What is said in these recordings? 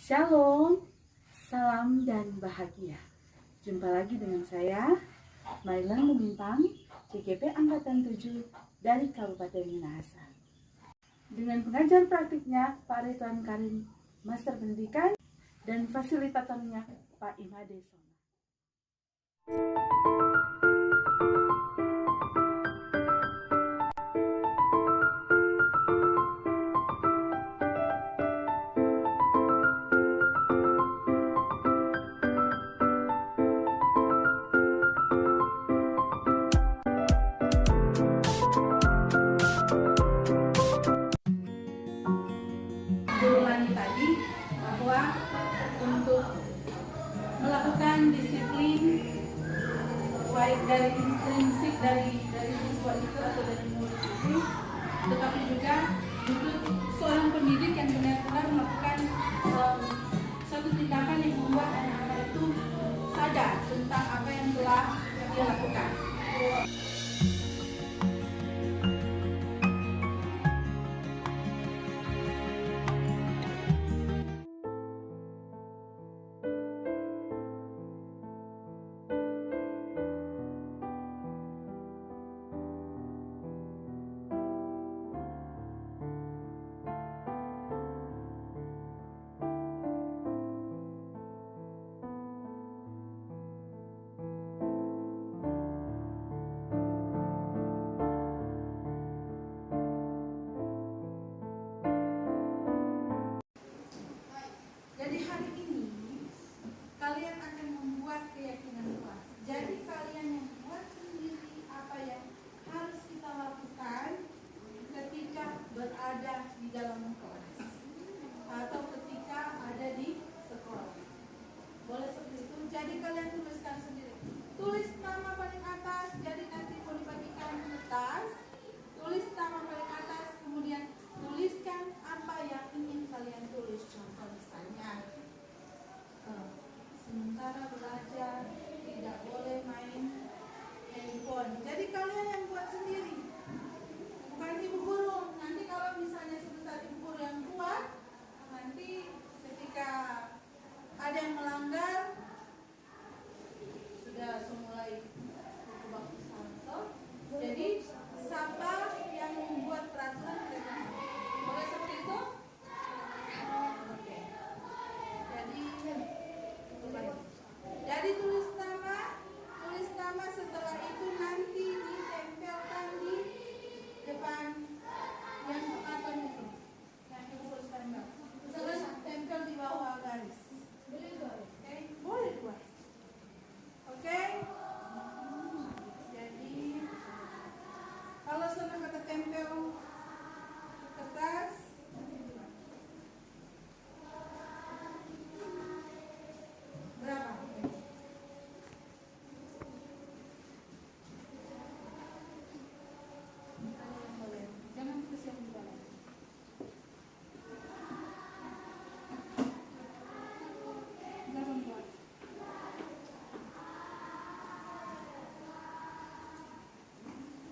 Shalom, salam dan bahagia. Jumpa lagi dengan saya, Maila Lumintang, CGP Angkatan 7 dari Kabupaten Minahasa. Dengan pengajar praktiknya Pak Ridwan Karim, Master Pendidikan, dan fasilitatornya Pak Imade Sona. Ulangi tadi bahwa untuk melakukan disiplin baik dari intrinsik dari siswa itu atau dari murid itu, tetapi juga untuk seorang pendidik yang benar-benar melakukan suatu tindakan yang membuat anak-anak itu sadar tentang apa yang telah dia lakukan. Jadi hari ini kalian akan membuat keyakinan kuat. Jadi kalian yang buat sendiri apa yang harus kita lakukan ketika berada di dalam kelas atau ketika ada di sekolah. Boleh seperti itu. Jadi kalian tuliskan sendiri. Tulis nama paling atas. Jadi nanti mau dibagikan kertas. Tulis nama paling atas. Kemudian tuliskan apa yang ingin kalian tulis. Contoh misalnya, sementara belajar tidak boleh main handphone. Jadi kalian yang buat sendiri, bukan ibu guru. Nanti kalau misalnya sebentar ibu guru yang buat, nanti ketika ada yang melanggar sudah mulai baku salto. Jadi siapa yang membuat peraturan mereka? Boleh seperti itu? Oke. Jadi tulis nama setelah itu nanti ditempelkan di depan yang penonton itu. Yang ibu harus tempel. Terus tempel di bawah garis. Oke, boleh dua. Oke. Jadi kalau sudah kata tempel kertas, berapa? Jangan tulis yang di bawah. Kita membuat.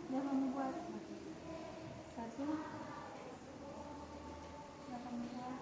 Kita membuat satu. Kita membuat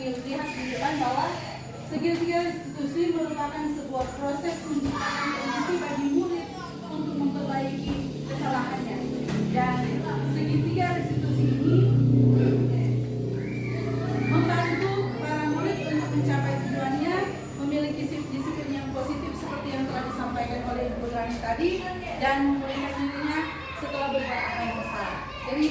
dilihat di depan bahwa segitiga restitusi merupakan sebuah proses menciptakan kondisi bagi murid untuk memperbaiki kesalahannya. Dan segitiga restitusi ini membantu para murid untuk mencapai tujuannya, memiliki disiplin yang positif seperti yang telah disampaikan oleh Ibu Rani tadi, dan memulihkan dirinya setelah berbuat apa yang salah. Jadi,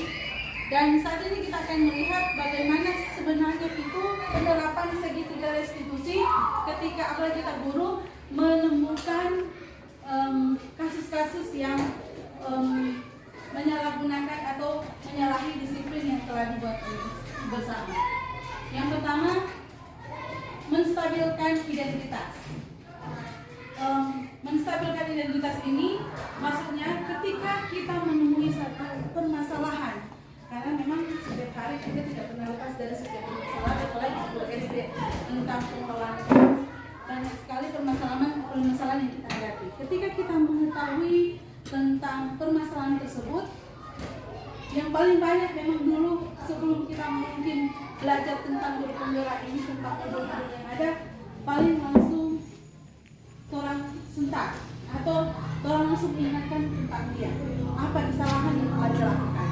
dan saat ini kita akan melihat bagaimana sebenarnya itu penerapan segitiga restitusi ketika apalagi kita guru menemukan kasus-kasus yang menyalahgunakan atau menyalahi disiplin yang telah dibuat bersama. Yang pertama, menstabilkan identitas. Menstabilkan identitas ini maksudnya ketika kita menemui satu permasalahan, karena memang setiap hari kita tidak pernah lepas dari setiap permasalahan, apalagi di SD tentang pengelolaan. Banyak sekali permasalahan yang kita hadapi. Ketika kita mengetahui tentang permasalahan tersebut, yang paling banyak memang dulu sebelum kita mungkin belajar tentang guru penggerak ini, tentang modul-modul yang ada, paling langsung orang sentak atau orang langsung mengingatkan tentang dia apa kesalahan yang telah dilakukan.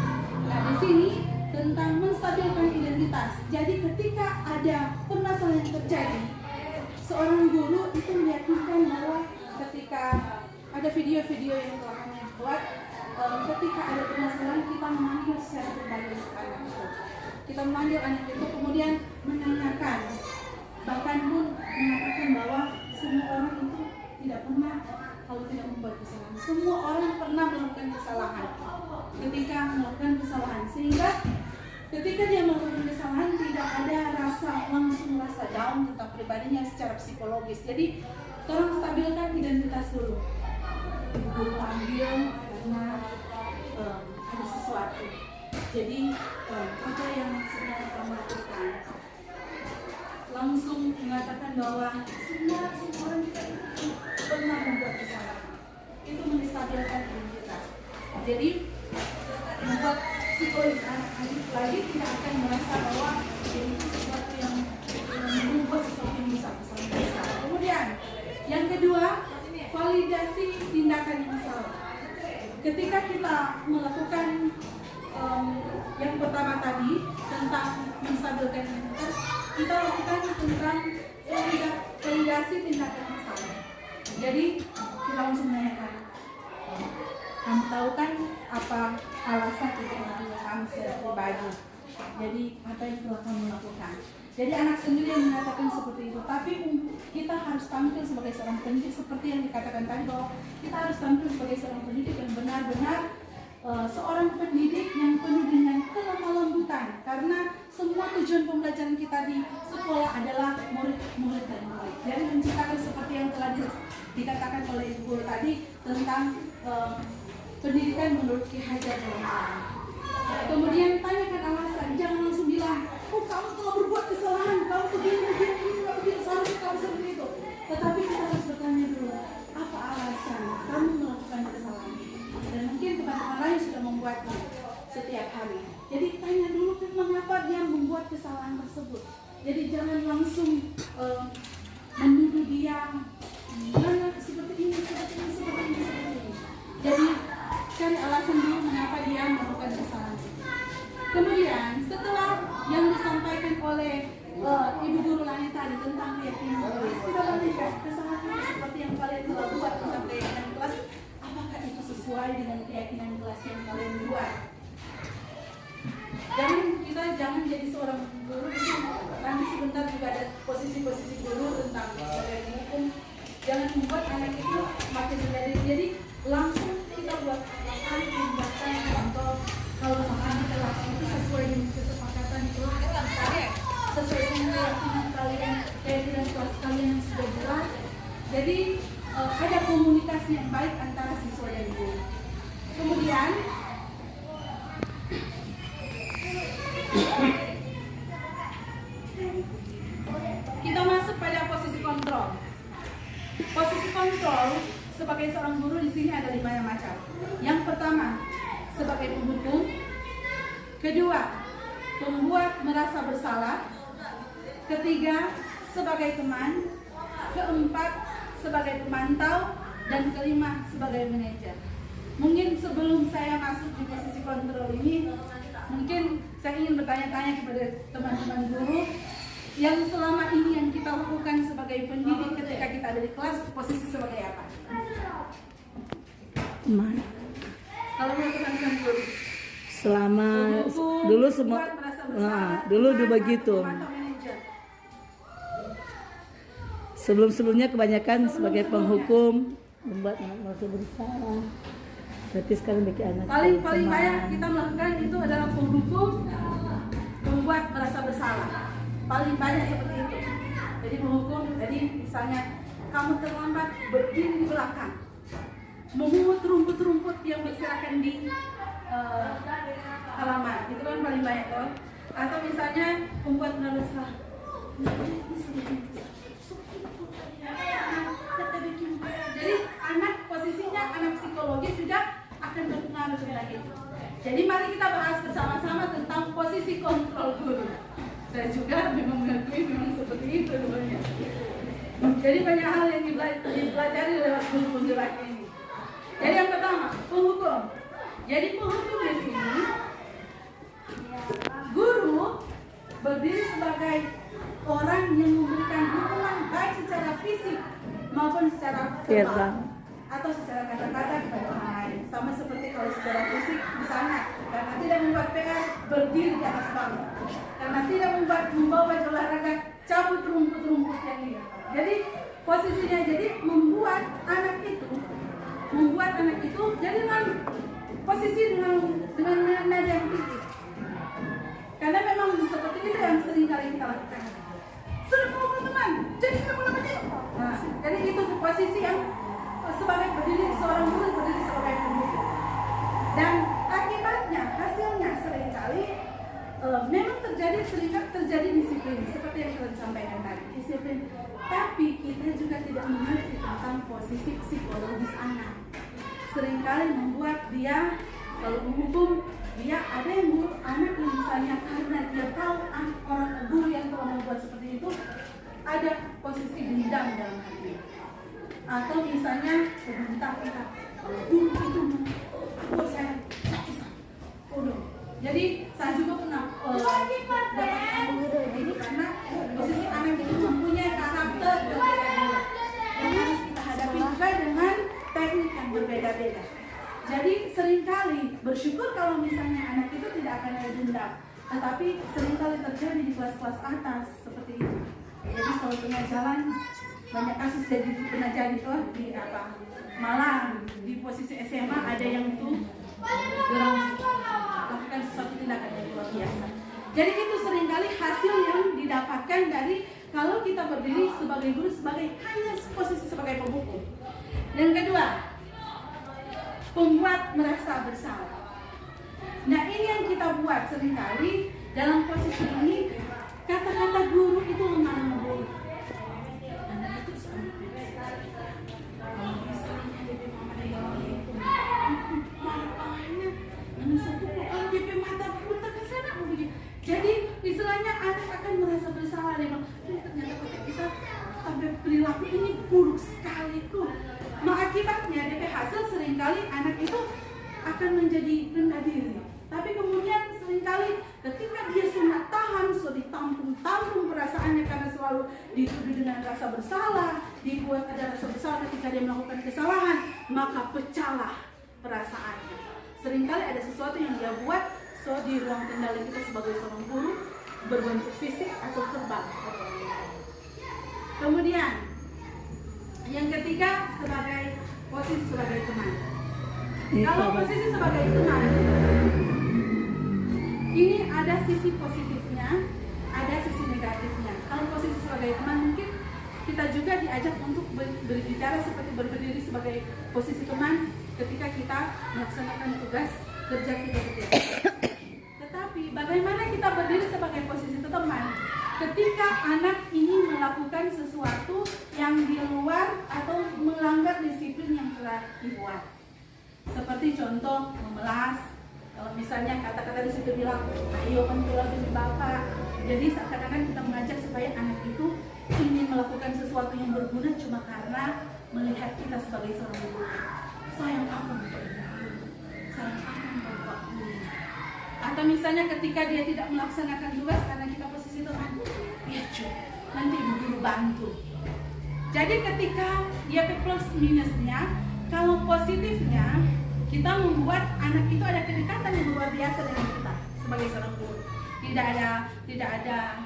Nah, di sini tentang menstabilkan identitas. Jadi ketika ada permasalahan yang terjadi, seorang guru itu meyakinkan bahwa ketika ada video-video yang telah kami buat, ketika ada permasalahan kita memanggil secara pribadi anak itu. Kita memanggil anak itu kemudian menanyakan, bahkan pun mengatakan bahwa semua orang itu tidak pernah kalau tidak membuat kesalahan. Semua orang pernah melakukan kesalahan. Ketika melakukan kesalahan, sehingga ketika dia melakukan kesalahan tidak ada langsung rasa down tentang pribadinya secara psikologis. Jadi tolong stabilkan identitas dulu. Guru ambil karena ada sesuatu. Jadi apa yang sebenarnya kamu lakukan? Langsung mengatakan bahwa semua orang kita itu pernah membuat kesalahan. Itu menstabilkan identitas. Jadi membuat psikologis anak-anak lagi tidak akan merasa bahwa ini sesuatu yang membuat sesuatu yang bisa. Kemudian yang kedua, validasi tindakan yang salah. Ketika kita melakukan yang pertama tadi tentang menstabilkan identitas, kita lakukan tentang validasi tindakan yang salah. Jadi kita langsung menanyakan, kamu tahu kan apa alasan itu kamu secara pribadi? Jadi apa yang telah kamu lakukan? Jadi anak sendiri yang mengatakan seperti itu. Tapi kita harus tampil sebagai seorang pendidik seperti yang dikatakan tadi, bahwa kita harus tampil sebagai seorang pendidik yang benar-benar seorang pendidik yang penuh dengan kelemah lembutan. Karena semua tujuan pembelajaran kita di sekolah adalah murid dan murid. Jadi menciptakan seperti yang telah dikatakan oleh Ibu tadi tentang pendidikan menurut Ki Hajar Dewantara. Kemudian tanyakan alasan, jangan langsung bilang, oh kamu telah berbuat kesalahan, kamu begini, seharusnya kamu seperti itu. Tetapi kita harus bertanya dulu, apa alasan kamu melakukan kesalahan? Dan mungkin teman-teman lain sudah membuatnya setiap hari. Jadi tanya dulu mengapa dia membuat kesalahan tersebut. Jadi jangan langsung menuduh dia, seperti ini. Jadi cari alasan dulu mengapa dia melakukan kesalahan. Kemudian setelah yang disampaikan oleh Ibu Guru Lani tadi tentang keyakinan kelas, kita melihat kesalahan seperti yang kalian telah buat tentang keyakinan kelas, apakah itu sesuai dengan keyakinan kelas yang kalian buat? Kita jangan jadi seorang guru, nanti sebentar juga ada posisi-posisi guru tentang hukum. Jangan membuat anak itu makin menjadi, jadi langsung kita buat tindakan contoh kalau makan kelas itu sesuai dengan kesepakatan kelas, sesuai dengan keyakinan kelas kalian yang sudah buat. Jadi ada komunikasi yang baik antara siswa dan guru. Kemudian kita masuk pada posisi kontrol. Posisi kontrol sebagai seorang guru di sini ada 5 macam. Yang pertama, sebagai penghukum. Kedua, membuat merasa bersalah. ketiga sebagai teman, keempat sebagai pemantau, dan kelima sebagai manajer. Mungkin sebelum saya masuk di posisi kontrol ini, mungkin saya ingin bertanya-tanya kepada teman-teman guru yang selama ini yang kita lakukan sebagai pendidik ketika kita ada di kelas, posisi sebagai apa? Teman. Kalau menurut teman-teman guru, Selama dulu semua dulu begitu. Sebelum-sebelumnya kebanyakan sebagai penghukum, membuat anak merasa bersalah. Berarti sekarang bagi anak paling teman. banyak kita melakukan itu adalah penghukum, membuat merasa bersalah. Paling banyak seperti itu. Jadi menghukum, jadi misalnya kamu terlambat, berdiri di belakang, memungut rumput-rumput yang berserakan di halaman, itu kan paling banyak loh. Atau misalnya membuat merasa bersalah. Jadi anak posisinya anak psikologis juga akan berpengaruh terhadap itu. Jadi mari kita bahas bersama-sama tentang posisi kontrol guru. Saya juga memang mengakui memang seperti itu dulunya. Jadi banyak hal yang dipelajari lewat guru penggerak ini. Jadi yang pertama, penghukum. Jadi penghukum di sini, guru berdiri sebagai orang yang memberikan hukuman baik secara fisik maupun secara verbal atau secara kata-kata kepada orang lain. Sama seperti kalau secara fisik, misalnya karena tidak membuat PR, berdiri di atas bangku. Karena tidak membawa olahraga, cabut rumput-rumput yang liar. Jadi posisinya jadi membuat anak itu jadi dengan posisi dengan nada yang tinggi. Karena memang seperti itu yang sering kali kita lakukan. Sudah mau teman, jadi kita mulai berdiri. Nah, jadi itu posisi yang sebagai berdiri seorang guru berdiri sebagai penghukum. Dan akibatnya, hasilnya seringkali memang seringkali terjadi disiplin seperti yang telah disampaikan tadi, disiplin. Tapi kita juga tidak mengerti tentang posisi psikologis anak. Seringkali membuat dia kalau menghukum dia ada yang anak yang misalnya karena dia tahu orang guru yang telah membuat seperti itu ada posisi dendam dalam hati, atau misalnya sebentar kita kalau guru itu buat saya udah. Jadi saya juga pernah dapat guru ini karena posisi anak itu mempunyai karakter berbeda-beda yang harus kita hadapi juga dengan teknik yang berbeda-beda. Jadi seringkali bersyukur kalau misalnya anak itu tidak akan ada dendam, tetapi seringkali terjadi di kelas-kelas atas seperti itu. Jadi kalau tengah jalan banyak kasus pernah jadi tuh di malah di posisi SMA ada yang itu melakukan sesuatu tindakan yang luar biasa. Jadi itu seringkali hasil yang didapatkan dari kalau kita berdiri sebagai guru sebagai hanya posisi sebagai penghukum. Yang kedua, membuat merasa bersalah. Nah ini yang kita buat seringkali dalam posisi ini, kata-kata guru itu lemah lembut. Anak itu jadi istilahnya anak akan merasa bersalah. Dia bilang, ternyata kita perilaku ini buruk sekali tuh. Akibatnya DP hasil seringkali anak itu akan menjadi rendah diri. Tapi kemudian seringkali ketika dia sudah tahan, sudah ditampung perasaannya karena selalu dituduh dengan rasa bersalah, dibuat ada rasa bersalah ketika dia melakukan kesalahan, maka pecahlah perasaannya. Seringkali ada sesuatu yang dia buat di ruang kendali kita sebagai seorang guru berbentuk fisik atau verbal. Kemudian yang ketiga sebagai posisi sebagai teman. Kalau posisi sebagai teman, ini ada sisi positifnya, ada sisi negatifnya. Kalau posisi sebagai teman mungkin kita juga diajak untuk berbicara seperti berdiri sebagai posisi teman ketika kita melaksanakan tugas kerja kita setiap hari. Tetapi bagaimana kita berdiri sebagai posisi teman ketika anak ini melakukan sesuatu yang di luar atau melanggar disiplin yang telah dibuat. Seperti contoh memelas, kalau misalnya kata-kata di situ bilang, ayo pentil demi bapak, Jadi seakan-akan kita mengajak supaya anak itu ingin melakukan sesuatu yang berguna cuma karena melihat kita sebagai seorang guru. Sayang aku bapak ibu, sayang aku bapak guru. Atau misalnya ketika dia tidak melaksanakan tugas karena kita posisi teman, ya cuy, nanti ibu guru bantu. Jadi ketika dia plus minusnya, kalau positifnya kita membuat anak itu ada kedekatan yang luar biasa dengan kita sebagai seorang guru. Tidak ada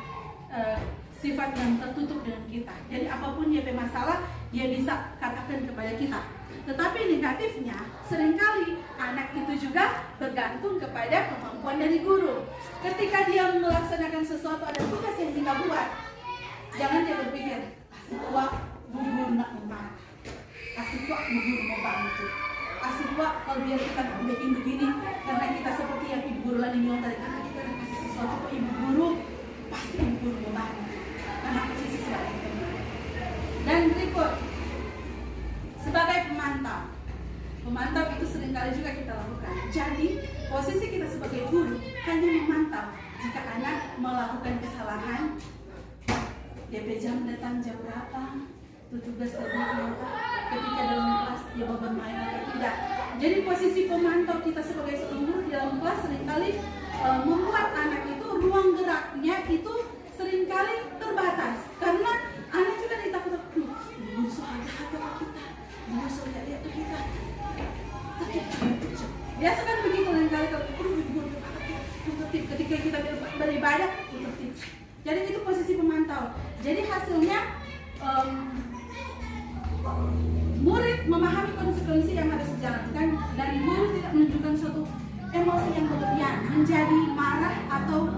sifat yang tertutup dengan kita. Jadi apapun dia bermasalah, dia bisa katakan kepada kita. Tetapi negatifnya, seringkali anak itu juga bergantung kepada kemampuan dari guru. Ketika dia melaksanakan sesuatu, ada tugas yang kita buat, jangan dia berpikir, asik wak, bu guru nak membantu, asik wak, bu guru mau bantu, asik wak, kalau biar kita bikin begini, karena kita seperti yang ibu guru Lani bilang tadi, karena kita ada kasih sesuatu ke ibu guru, pasti ibu guru mau bantu, karena posisi sebagai teman. Dan berikut, sebagai pemantau itu seringkali juga kita lakukan. Jadi posisi kita sebagai guru hanya memantau jika anak melakukan kesalahan, DP jam datang jam berapa, tugas tadi apa, ketika dalam kelas dia mau bermain atau tidak. Jadi posisi pemantau kita sebagai seorang guru di dalam kelas seringkali membuat anak itu ruang geraknya itu seringkali terbatas karena anak juga ditakut-takut, guru soal jahat apa kita, guru soal lihat apa kita. Biasa kan begitu lain kali kalau ketika kita beribadah tertib. Jadi itu posisi pemantau. Jadi hasilnya murid memahami konsekuensi yang harus dijalankan dan guru tidak menunjukkan suatu emosi yang berlebihan, menjadi marah atau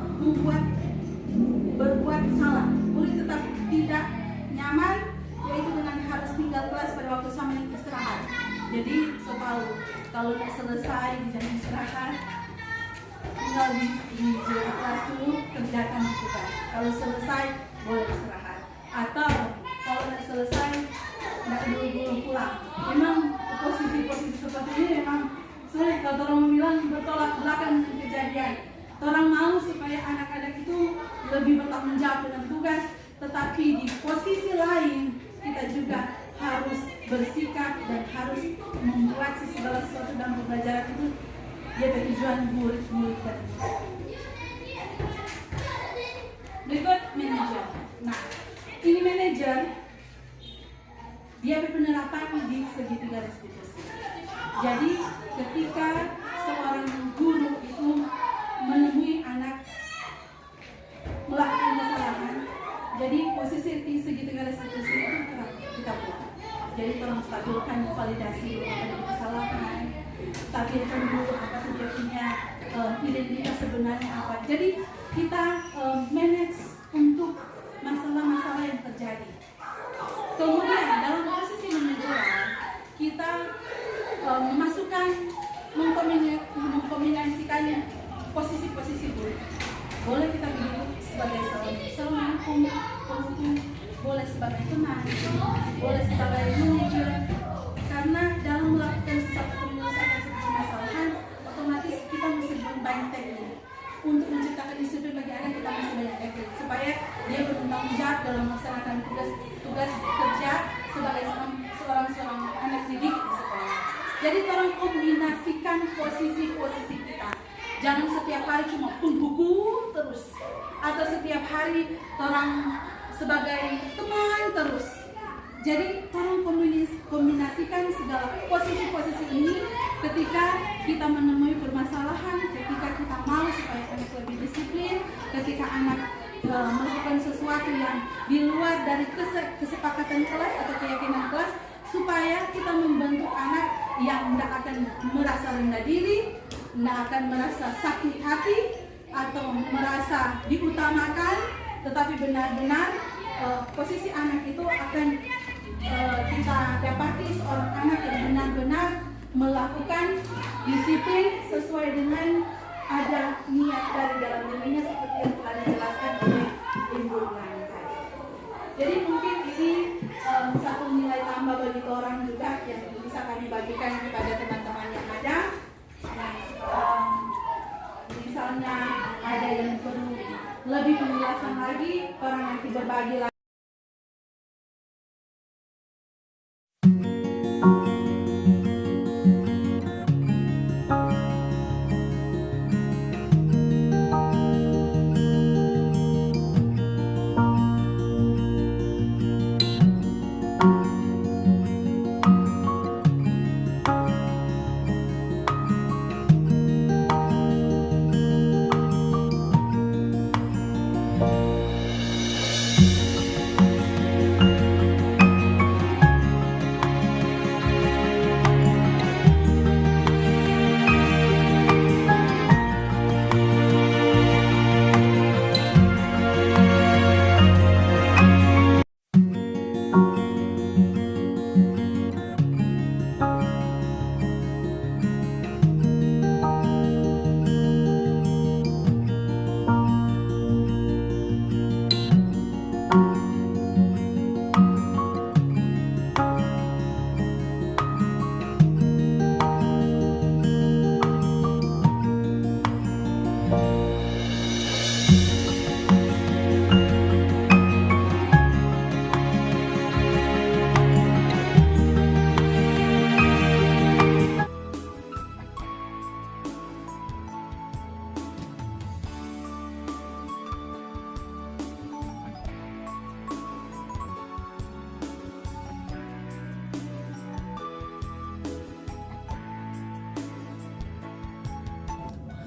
berbuat salah. Murid tetap tidak nyaman, yaitu dengan harus tinggal kelas pada waktu sambil istirahat. Jadi kalau selesai di jam istirahat, tinggal di kelas dulu kerjakan tugas. Kalau selesai boleh istirahat. Atau kalau tidak selesai tidak dulu pulang. Memang posisi-posisi seperti ini memang sulit. Kalau orang bilang bertolak belakang dengan kejadian. Orang mau supaya anak-anak itu lebih bertanggung jawab dengan tugas, tetapi di posisi lain kita juga harus bersikap dan harus membuat segala sesuatu dalam pembelajaran itu dia bertujuan murid-murid dan berikut manajer. Nah, ini manajer dia berpenerapan di segitiga restitusi. Jadi ketika seorang guru itu menemui anak melakukan kesalahan, jadi posisi di segitiga restitusi itu kita buat. Jadi tolong stabilkan validasi ada kesalahan, stabilkan dulu apa dia punya identitas sebenarnya apa. Jadi kita manage untuk masalah-masalah yang terjadi. Kemudian dalam posisi manajemen kita mengkombinasikan posisi-posisi guru. Boleh kita duduk sebagai seorang penghukum, boleh sebagai teman, boleh sebagai manajer. Karena dalam melakukan sesuatu penyelesaian sebuah permasalahan, otomatis kita mesti banyak teknik. Untuk menciptakan disiplin bagi anak kita mesti banyak teknik supaya dia bertanggung jawab dalam melaksanakan tugas kerja sebagai seorang anak didik di sekolah. Jadi tolong kombinasikan posisi-posisi kita. Jangan setiap hari cuma buku terus, atau setiap hari orang sebagai teman terus. Jadi tolong kombinasikan segala posisi-posisi ini ketika kita menemui permasalahan, ketika kita mau supaya anak lebih disiplin, ketika anak melakukan sesuatu yang di luar dari kesepakatan kelas atau keyakinan kelas, supaya kita membentuk anak yang tidak akan merasa rendah diri, tidak akan merasa sakit hati atau merasa diutamakan, tetapi benar-benar posisi anak itu akan kita dapati seorang anak yang benar-benar melakukan disiplin sesuai dengan ada niat dari dalam dirinya seperti yang telah dijelaskan oleh Ibu Lani tadi. Jadi mungkin ini satu nilai tambah bagi orang juga yang bisa kami bagikan kepada teman-teman yang ada. Misalnya ada yang perlu lebih penjelasan lagi, orang nanti berbagi lagi.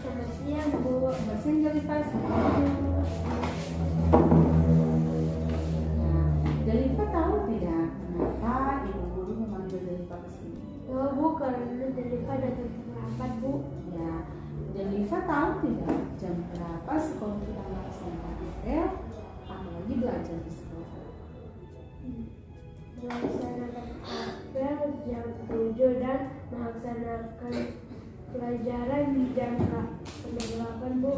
Selamat siang, Bu. Mesin Delifah. Delifah tahu tidak kenapa ibu guru memanggil Delifah ke sini? Oh, Bu, karena Delifah datang terlambat, Bu. Ya, Delifah tahu tidak jam berapa sekolah kita melaksanakan apel, apalagi belajar di sekolah? Melaksanakan apel jam 7 dan melaksanakan pelajaran di jam 8, Bu.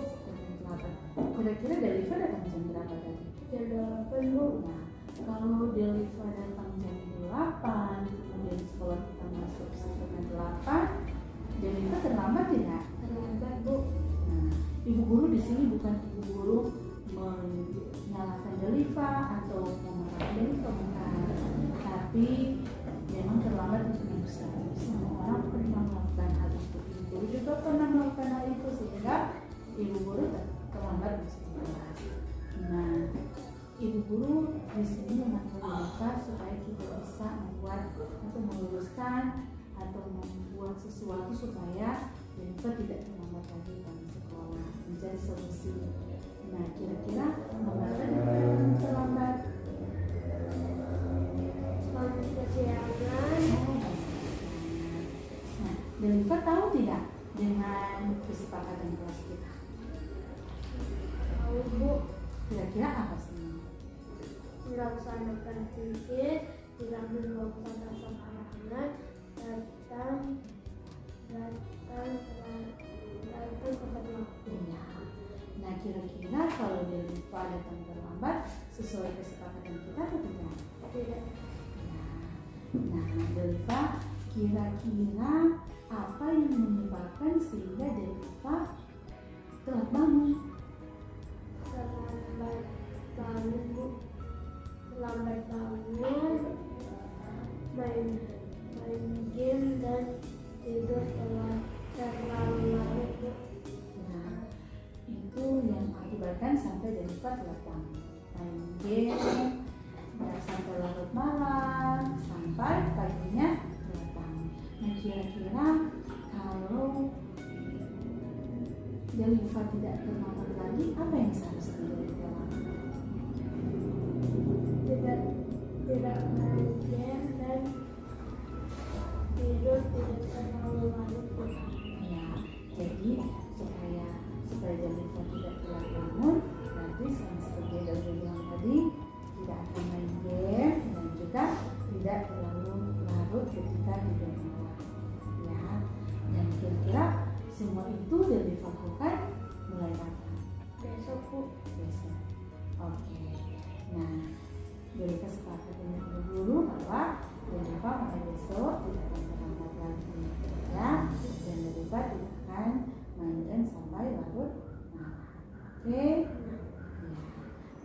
Kira-kira Delifah datang jam berapa tadi? Jam 8, Bu. Nah, kalau Delifah datang jam 8, kemudian sekolah kita masuk setengah 8, Delifah terlambat tidak? Terlambat, Bu. Nah, ibu guru di sini bukan ibu guru menyalahkan Delifah atau memarahi Delifah, bukan. Tapi memang terlambat itu manusiawi. Semua orang pernah melakukan hal itu. Ibu guru juga pernah melakukan hal itu sehingga ibu guru terlambat masuk kelas. Nah, ibu guru di sini memanggil Delifah supaya kita bisa membuat atau meluruskan atau membuat sesuatu supaya Delifah tidak terlambat lagi dalam sekolah, mencari solusi. Nah, kira-kira mengapa Delifah terlambat? Selamat kesiangan. Nah, Delifah tahu tidak dengan kesepakatan kelas kita? Tahu, Bu. Kira-kira apa sih? Melaksanakan pikir, tidak melakukan rasa sembarangan, datang tepat waktu. Ya. Nah, kira-kira kalau Delifah datang terlambat sesuai kesepakatan kita atau tidak? Tidak. Ya. Nah, Delifah, kira-kira apa yang menyebabkan sehingga Delifah telat bangun? Terlambat bangun, Bu. Terlambat bangun, main game dan tidur terlalu larut, Bu. Nah, itu yang mengakibatkan sampai Delifah telat bangun. Main game, dan sampai larut malam, sampai paginya telat bangun. Nah, kira-kira kalau Delifah tidak terlambat lagi, apa yang seharusnya Delifah lakukan? Tidak main game dan tidur tidak terlalu larut, Bu. Ya, jadi supaya Delifah tidak telat bangun, nanti sama seperti yang Delifah bilang tadi, tidak akan main game dan juga tidak terlalu larut ketika tidur malam. Ya, dan kira-kira semua itu Delifah lakukan mulai kapan? Besok, Bu. Besok. Oke. Nah, Delifah sepakat dengan ibu guru bahwa Delifah mulai besok tidak akan terlambat lagi, ya, dan Delifah tidak akan main game sampai larut malam. Oke.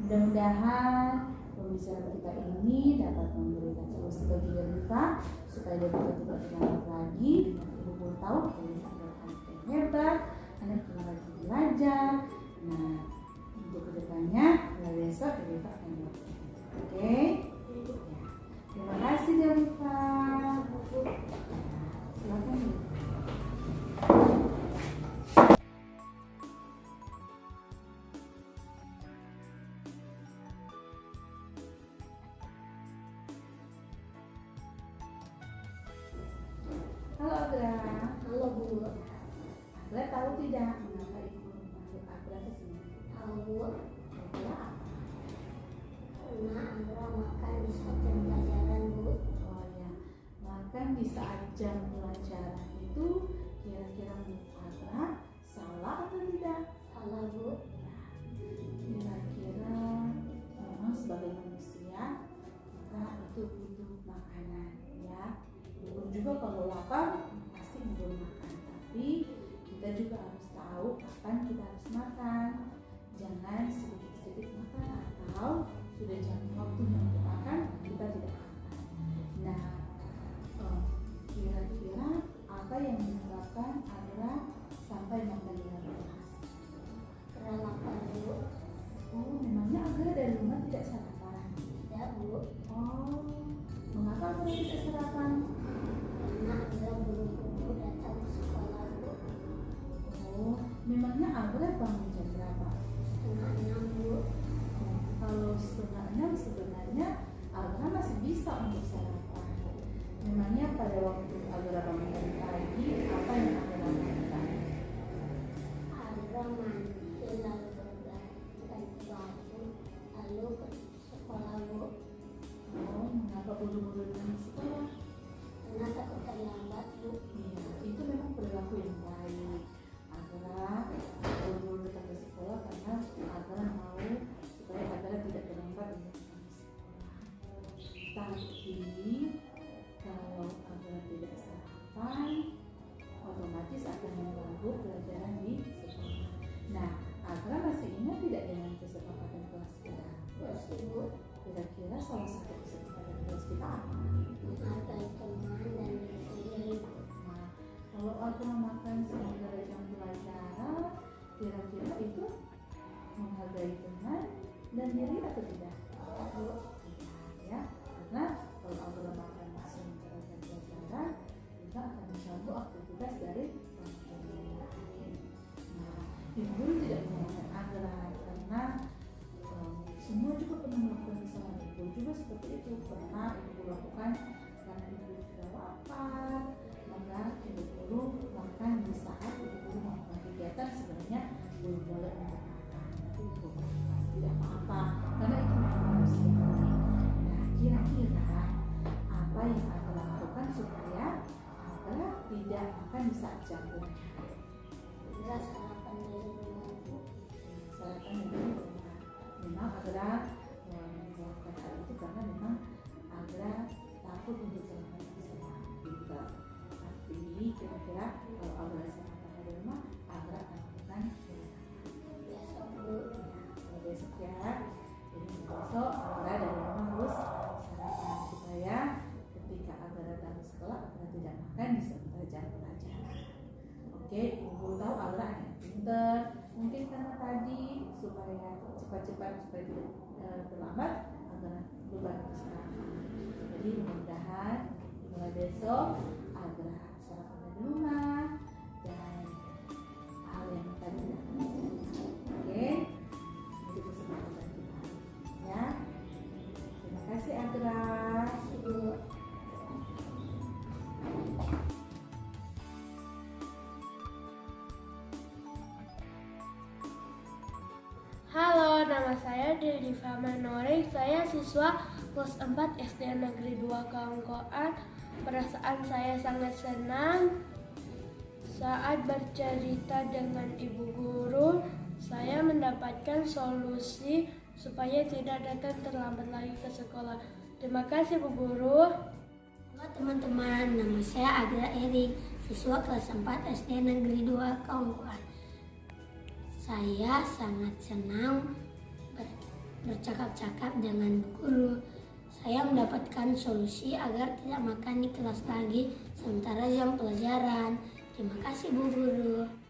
Mudah-mudahan pembicaraan kita ini dapat memberikan solusi bagi Deliva supaya Deliva tidak terlambat lagi. Ibu guru tahu Deliva adalah anak yang hebat, anak yang rajin belajar. Nah, untuk kedepannya mulai besok Deliva akan belajar. Oke? Ya. Terima kasih Deliva. Silakan Bu. Halo Agra. Halo Bu. Agra tahu tidak mengapa ibu memanggil Agra ke sini? Tahu Bu. Kira-kira apa? Karena Andra makan di saat jam pelajaran Bu. Oh ya, makan di saat jam pelajaran itu kira-kira menurut Agra salah atau tidak? Salah Bu. Kira-kira memang sebagai manusia kita itu butuh makanan ya. Ibu juga kalau lapar pasti butuh makan, tapi kita juga harus tahu kapan kita harus makan. Jangan sedikit-sedikit makan atau sudah jam waktunya untuk makan kita tidak makan. Nah, kira-kira apa yang menyebabkan Agra sampai makan di kelas? Karena lapar Bu. Oh, memangnya Agra dari rumah tidak sarapan? Tidak Bu. Oh, mengapa Agra tidak sarapan? Karena Andra buru-buru datang ke sekolah Bu. Oh, memangnya Agra bangun jam berapa? 5:30 Bu. Oh, kalau 5:30 sebenarnya Agra masih bisa untuk sarapan. Memangnya pada waktu Agra bangun pagi, apa yang Agra lakukan? Andra mandi lalu ganti baju lalu ke sekolah Bu. Oh, mengapa buru-buru datang ke sekolah? Karena takut terlambat Bu. Iya, itu memang perilaku yang baik. Agra buru-buru datang ke sekolah karena Agra mau supaya Agra tidak terlambat untuk datang ke sekolah. Tapi kalau Agra tidak sarapan, otomatis akan mengganggu pelajaran di sekolah. Nah, Agra masih ingat tidak dengan kesepakatan kelas kita? Masih Bu. Kira-kira salah satu kesepakatan kelas kita apa? Menghargai teman dan diri sendiri Bu. Nah, kalau Agra makan sementara jam pelajaran, kira-kira itu menghargai teman dan diri atau tidak? Tidak ya, karena kalau Agra makan sementara jam pelajaran, kita akan mengganggu aktivitas dari teman-teman yang lain. Nah, ibu guru tidak menyalahkan Agra karena semua juga pernah melakukan kesalahan. Ibu juga seperti itu pernah ibu lakukan karena ibu sudah lapar, maka ibu guru makan di saat ibu guru melakukan kegiatan sebenarnya belum boleh untuk makan. Itu tidak apa-apa karena itu memang manusiawi. Nah, kira-kira apa yang Agra lakukan supaya Agra tidak makan di saat jam pelajaran? Andra sarapan dari rumah Bu. Sarapan di rumah. Memang Agra melakukan hal itu karena memang Agra takut untuk terlambat di sekolah juga. Tapi kira-kira kalau Agra sarapan di rumah, Agra akan lakukan Besok Bu. kalau besok ya. Jadi besok Agra dari rumah harus sarapan supaya ketika Agra datang ke sekolah Agra tidak makan di sementara jam pelajaran. Oke, ibu tahu Agra anak yang pintar. Mungkin karena tadi supaya cepat-cepat supaya tidak terlambat Agra beban ke sekolah. Jadi mudah-mudahan mulai besok Agra sarapan di rumah dan hal yang tadi dilakukan. Oke, itu kesempatan kita ya. Terima kasih Agra. Bu. Halo, nama saya Deliva Manore. Saya siswa kelas 4 SD Negeri 2 Kaungkoan. Perasaan saya sangat senang saat bercerita dengan ibu guru. Saya mendapatkan solusi supaya tidak datang terlambat lagi ke sekolah. Terima kasih Bu Guru. Halo teman-teman, nama saya Agra Erik, siswa kelas 4 SD Negeri 2 Kaungkoan. Saya sangat senang bercakap-cakap dengan Bu Guru. Saya mendapatkan solusi agar tidak makan di kelas lagi sementara jam pelajaran. Terima kasih Bu Guru.